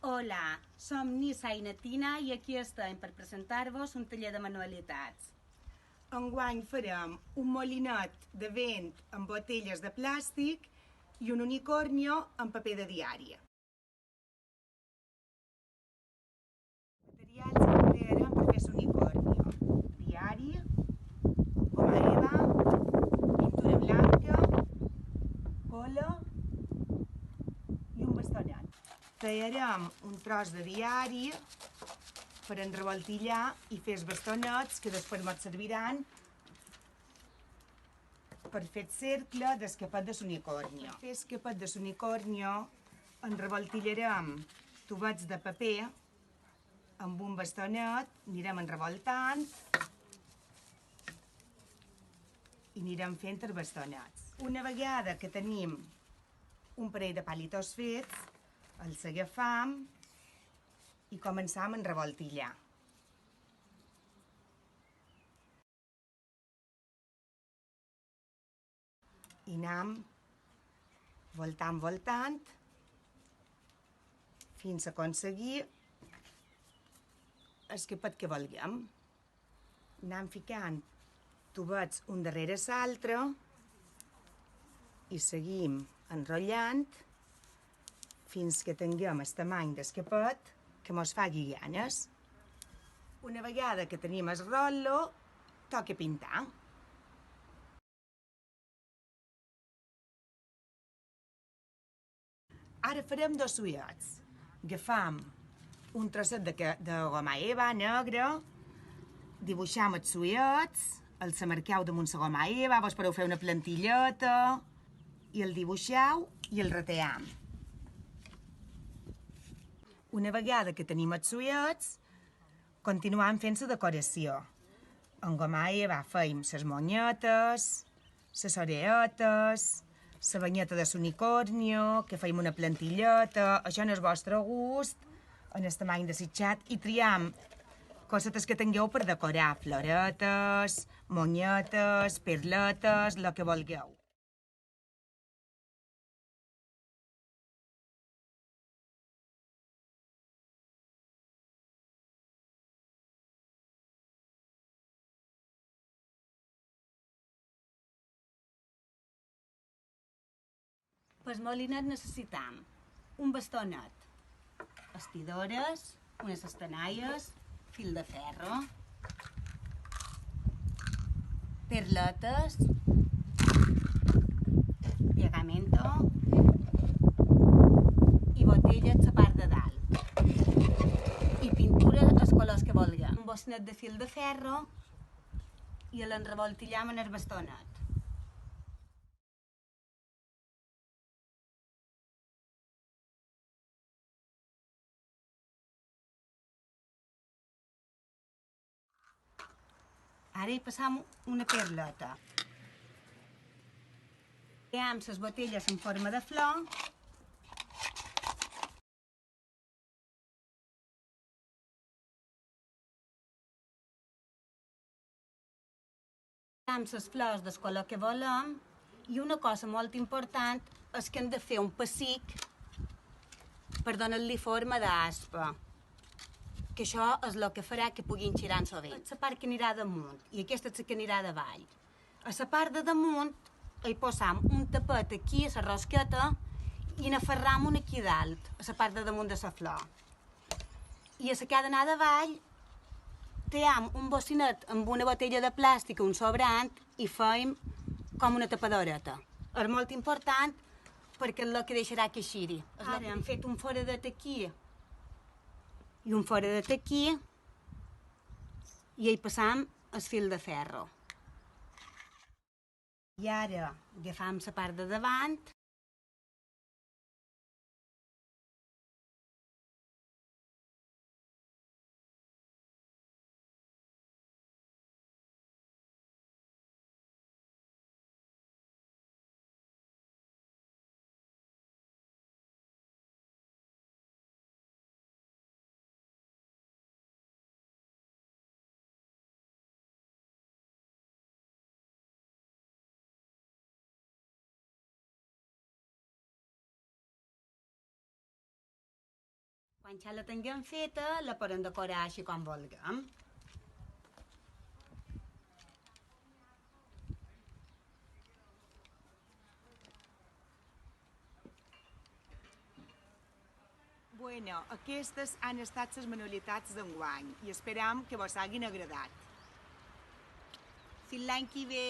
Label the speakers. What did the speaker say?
Speaker 1: Hola, som Nissa i Natina i aquí estem per presentar-vos un taller de manualitats.
Speaker 2: Enguany farem un molinet de vent amb botelles de plàstic i un unicornio amb paper de diari. Materials que emplearem per fer l'unicornio: diari, goma eva, pintura blanca, cola i un bastonet. Tallarem un tros de diari per enrevoltillar i fer els bastonets que després ens serviran per fer el cercle del capet de l'unicornio. Per fer el capet de l'unicornio enrevoltillarem tubets de paper amb un bastonet, anirem enrevoltant i anirem fent els bastonets. Una vegada que tenim un parell de palitos fets, els agafam i començam a enrevoltillar. I anem voltant fins a aconseguir el capet que vulguem. Anem ficant tubets un darrere l'altre i seguim enrotllant fins que tinguem el tamany del capet que mos faci ganes. Una vegada que tenim el rotllo, toca pintar. Ara farem dos ullets. Agafam un trosset de goma eva negra, dibuixam els ullets, els marqueu damunt la goma eva, vos podeu fer una plantilleta i el dibuixeu i el rateam. Una vegada que tenim els ullets, continuem fent la decoració. En goma eva feim les monyetes, les oreetes, la banyeta de l'unicornio, que feim una plantilleta, això en el vostre gust, en el tamany desitjat, i triam cosetes que tingueu per decorar, floretes, monyetes, perletes, el que vulgueu.
Speaker 1: Per molinet necessitam un bastonet, estidores, unes estanalles, fil de ferro, perletes, pegamento i botelles a la part de dalt. I pintura els colors que vulguem. Un bosset de fil de ferro i l'enrevoltillam en el bastonet. Ara hi passam una perleta. Cream les botelles en forma de flor amb les flors del color que volem i una cosa molt important és que hem de fer un pessic per donar-li forma d'aspa, que això és el que farà que puguin girar en sovint. La part que anirà damunt i aquesta és la que anirà davall. A la part de damunt hi posam un tapet aquí a la rosqueta i n'aferram un aquí dalt, a la part de damunt de la flor. I a la que ha d'anar davall team un bocinet amb una botella de plàstic, un sobrant, i feim com una tapadoreta. És molt important perquè és el que deixarà que xiri. Ara hem fet un foradet aquí i un foradet aquí i hi passam el fil de ferro. I ara agafam la part de davant Quan ja la tinguem feta, la podem decorar així com vulguem.
Speaker 2: Bueno, aquestes han estat les manualitats d'enguany i esperam que vos hagin agradat.
Speaker 1: Fins l'any que ve.